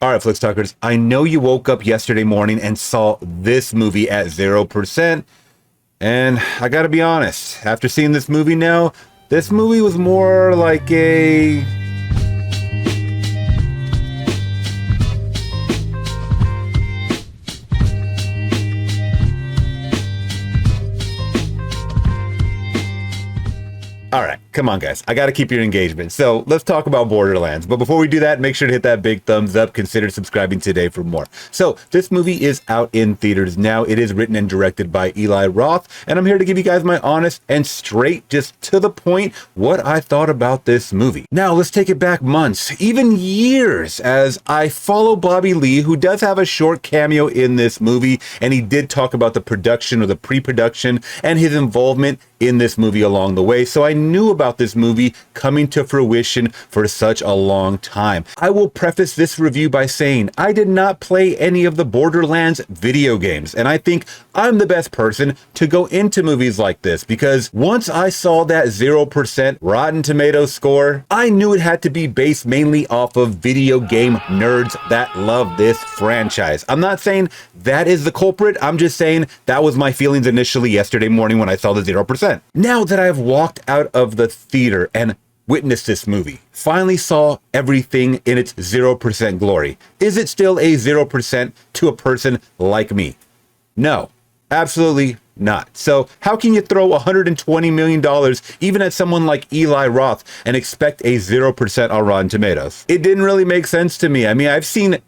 All right, Flix Talkers, I know you woke up yesterday morning and saw this movie at 0%. And I gotta be honest, after seeing this movie now, this movie was more like a... All right, come on, guys. I got to keep your engagement. So let's talk about Borderlands. But before we do that, make sure to hit that big thumbs up. Consider subscribing today for more. So this movie is out in theaters now. It is written and directed by Eli Roth. And I'm here to give you guys my honest and straight, just to the point, what I thought about this movie. Now, let's take it back months, even years, as I follow Bobby Lee, who does have a short cameo in this movie. And he did talk about the production or the pre-production and his involvement in this movie along the way. So I knew about this movie coming to fruition for such a long time. I will preface this review by saying I did not play any of the Borderlands video games, and I think I'm the best person to go into movies like this because once I saw that 0% Rotten Tomatoes score, I knew it had to be based mainly off of video game nerds that love this franchise. I'm not saying that is the culprit. I'm just saying that was my feelings initially yesterday morning when I saw the 0%. Now that I've walked out of the theater and witnessed this movie, finally saw everything in its 0% glory, is it still a 0% to a person like me? No, absolutely not. So how can you throw $120 million even at someone like Eli Roth and expect a 0% on Rotten Tomatoes? It didn't really make sense to me. I mean, I've seen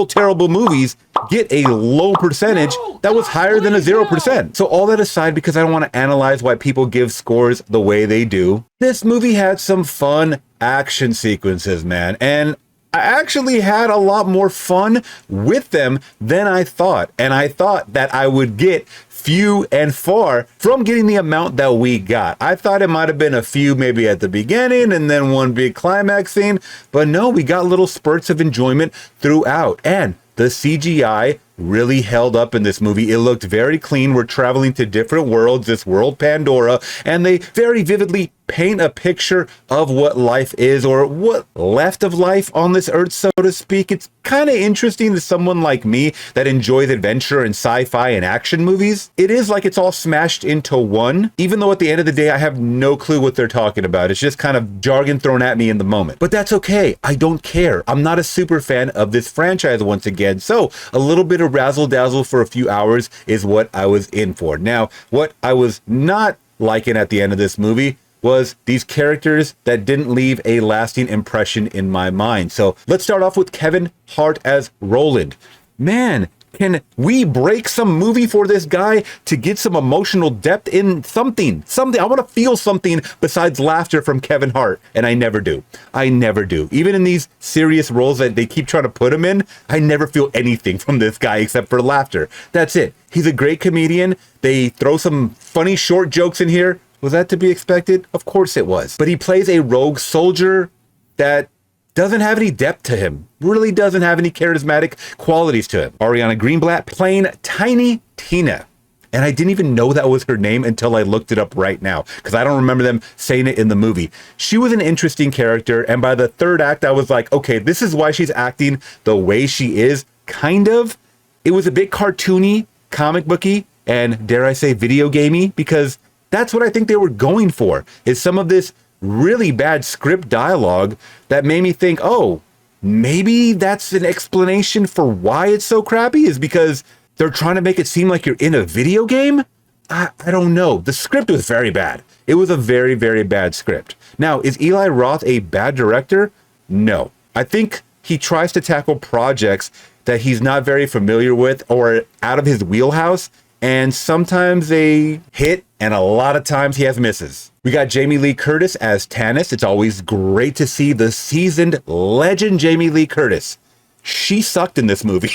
terrible movies get a low percentage that was higher than a 0%. So all that aside, because I don't want to analyze why people give scores the way they do, this movie had some fun action sequences, man. And I actually had a lot more fun with them than I thought. And I thought that I would get few and far from getting the amount that we got. I thought it might have been a few maybe at the beginning and then one big climax scene, but no, we got little spurts of enjoyment throughout. And the CGI really held up in this movie. It looked very clean. We're traveling to different worlds, this world Pandora, and they very vividly paint a picture of what life is, or what left of life on this earth, so to speak. It's kind of interesting to someone like me that enjoys adventure and sci-fi and action movies. It is like it's all smashed into one, even though at the end of the day, I have no clue what they're talking about. It's just kind of jargon thrown at me in the moment. But that's okay. I don't care. I'm not a super fan of this franchise once again. So a little bit of razzle dazzle for a few hours is what I was in for. Now, what I was not liking at the end of this movie was these characters that didn't leave a lasting impression in my mind. So let's start off with Kevin Hart as Roland. Man, can we break some movie for this guy to get some emotional depth in something? I want to feel something besides laughter from Kevin Hart, and I never do. I never do. Even in these serious roles that they keep trying to put him in, I never feel anything from this guy except for laughter. That's it. He's a great comedian. They throw some funny short jokes in here. Was that to be expected? Of course it was. But he plays a rogue soldier that doesn't have any depth to him, really doesn't have any charismatic qualities to him. Ariana Greenblatt playing Tiny Tina. And I didn't even know that was her name until I looked it up right now, because I don't remember them saying it in the movie. She was an interesting character, and by the third act, I was like, okay, this is why she's acting the way she is, kind of. It was a bit cartoony, comic booky, and dare I say video gamey, because that's what I think they were going for, is some of this really bad script dialogue that made me think, oh, maybe that's an explanation for why it's so crappy, is because they're trying to make it seem like you're in a video game? I don't know. The script was very bad. It was a very, very bad script. Now, is Eli Roth a bad director? No. I think he tries to tackle projects that he's not very familiar with or out of his wheelhouse, and sometimes they hit, and a lot of times he has misses. We got Jamie Lee Curtis as Tannis. It's always great to see the seasoned legend Jamie Lee Curtis. She sucked in this movie.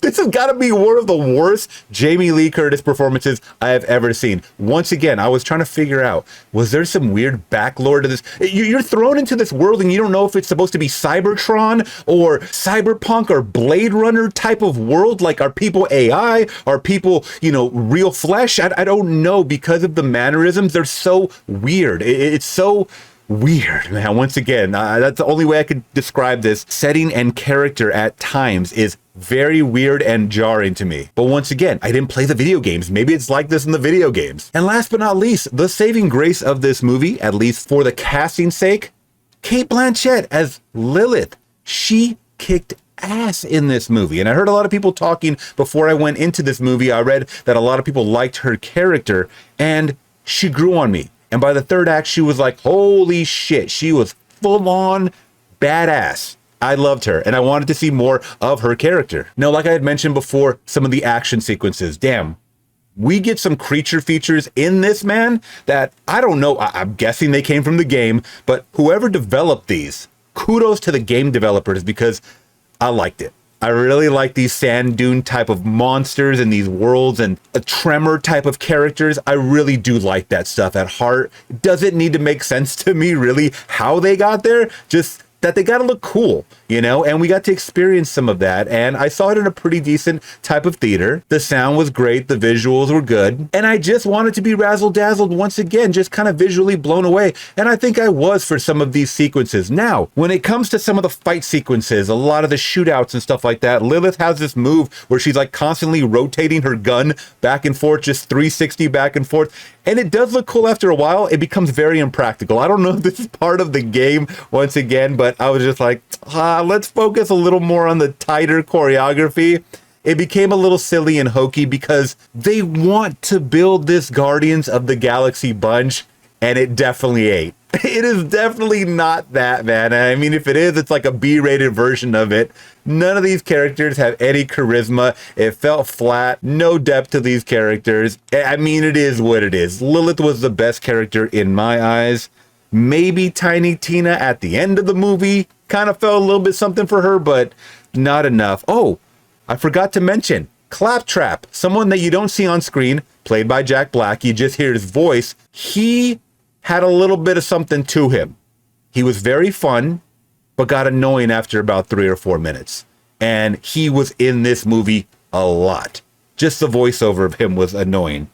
This has got to be one of the worst Jamie Lee Curtis performances I have ever seen. Once again, I was trying to figure out, was there some weird backlore to this? You're thrown into this world and you don't know if it's supposed to be Cybertron or Cyberpunk or Blade Runner type of world. Like, are people AI? Are people, real flesh? I don't know, because of the mannerisms. They're so weird. It's so weird, man. Once again, that's the only way I could describe this. Setting and character at times is very weird and jarring to me. But once again, I didn't play the video games. Maybe it's like this in the video games. And last but not least, the saving grace of this movie, at least for the casting's sake, Cate Blanchett as Lilith. She kicked ass in this movie. And I heard a lot of people talking before I went into this movie. I read that a lot of people liked her character, and she grew on me. And by the third act, she was like, holy shit, she was full on badass. I loved her, and I wanted to see more of her character. Now, like I had mentioned before, some of the action sequences, damn, we get some creature features in this, man, that I don't know. I'm guessing they came from the game, but whoever developed these, kudos to the game developers, because I liked it. I really like these sand dune type of monsters and these worlds and a tremor type of characters. I really do like that stuff at heart. Does it need to make sense to me, really, how they got there? Just that they got to look cool, you know, and we got to experience some of that. And I saw it in a pretty decent type of theater. The sound was great. The visuals were good. And I just wanted to be razzle dazzled once again, just kind of visually blown away. And I think I was for some of these sequences. Now, when it comes to some of the fight sequences, a lot of the shootouts and stuff like that, Lilith has this move where she's like constantly rotating her gun back and forth, just 360 back and forth. And it does look cool after a while. It becomes very impractical. I don't know if this is part of the game once again, but I was just like, let's focus a little more on the tighter choreography. It became a little silly and hokey because they want to build this Guardians of the Galaxy bunch, and it definitely ain't. It is definitely not that, man. I mean, if it is, it's like a B-rated version of it. None of these characters have any charisma. It felt flat, no depth to these characters. I mean, it is what it is. Lilith was the best character in my eyes. Maybe Tiny Tina at the end of the movie kind of felt a little bit something for her, but not enough. Oh, I forgot to mention Claptrap, someone that you don't see on screen, played by Jack Black. You just hear his voice. He had a little bit of something to him. He was very fun, but got annoying after about 3 or 4 minutes. And he was in this movie a lot. Just the voiceover of him was annoying.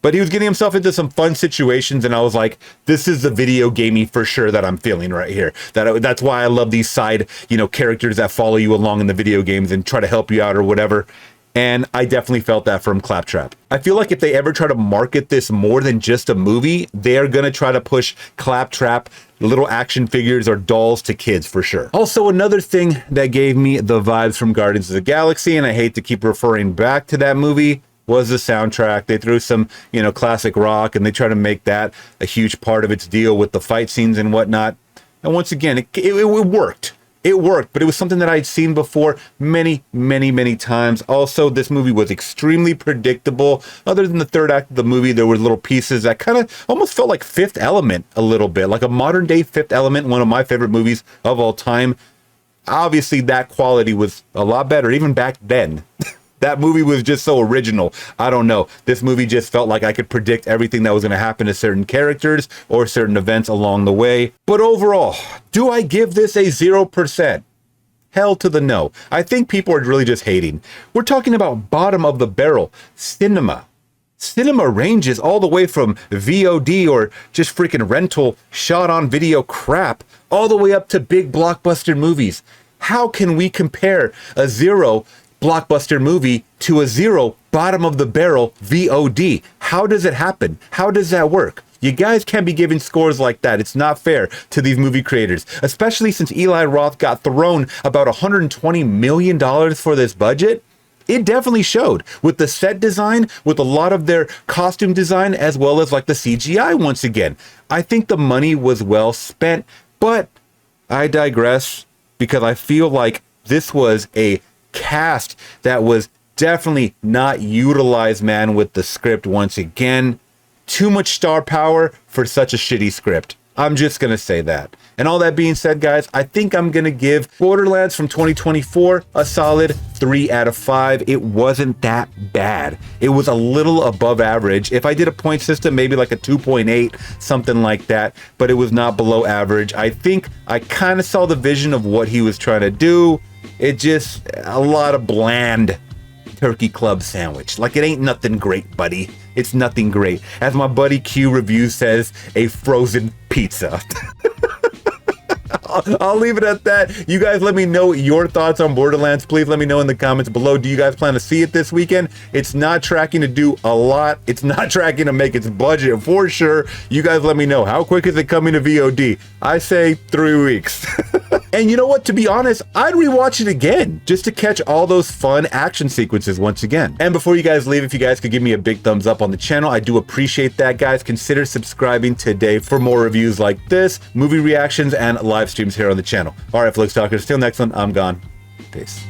But he was getting himself into some fun situations, and I was like, this is the video gamey for sure that I'm feeling right here. That's why I love these side, characters that follow you along in the video games and try to help you out or whatever. And I definitely felt that from Claptrap. I feel like if they ever try to market this more than just a movie, they're going to try to push Claptrap, little action figures or dolls to kids for sure. Also, another thing that gave me the vibes from Guardians of the Galaxy, and I hate to keep referring back to that movie, was the soundtrack. They threw some, classic rock, and they try to make that a huge part of its deal with the fight scenes and whatnot. And once again, it worked. It worked, but it was something that I'd seen before many, many, many times. Also, this movie was extremely predictable. Other than the third act of the movie, there were little pieces that kind of almost felt like Fifth Element a little bit, like a modern day Fifth Element, one of my favorite movies of all time. Obviously, that quality was a lot better even back then. That movie was just so original. I don't know. This movie just felt like I could predict everything that was going to happen to certain characters or certain events along the way. But overall, do I give this a 0%? Hell to the no. I think people are really just hating. We're talking about bottom of the barrel cinema. Cinema ranges all the way from VOD or just freaking rental shot on video crap all the way up to big blockbuster movies. How can we compare a 0 blockbuster movie to a 0 bottom of the barrel VOD? How does it happen? How does that work? You guys can't be giving scores like that. It's not fair to these movie creators, especially since Eli Roth got thrown about $120 million for this budget. It definitely showed with the set design, with a lot of their costume design, as well as like the CGI once again. I think the money was well spent, but I digress because I feel like this was a cast that was definitely not utilized, man, with the script once again. Too much star power for such a shitty script. I'm just gonna say that. And all that being said, guys, I think I'm gonna give Borderlands from 2024 a solid 3 out of 5. It wasn't that bad. It was a little above average. If I did a point system, maybe like a 2.8, something like that, but it was not below average. I think I kind of saw the vision of what he was trying to do. It just, a lot of bland turkey club sandwich. Like, it ain't nothing great, buddy. It's nothing great. As my buddy Q review says, a frozen pizza. I'll leave it at that. You guys let me know your thoughts on Borderlands. Please let me know in the comments below. Do you guys plan to see it this weekend? It's not tracking to do a lot. It's not tracking to make its budget for sure. You guys let me know. How quick is it coming to VOD? I say 3 weeks. And you know what? To be honest, I'd rewatch it again just to catch all those fun action sequences once again. And before you guys leave, if you guys could give me a big thumbs up on the channel, I do appreciate that, guys. Consider subscribing today for more reviews like this, movie reactions, and live streams here on the channel. All right, Flix Talkers, till next one, I'm gone. Peace.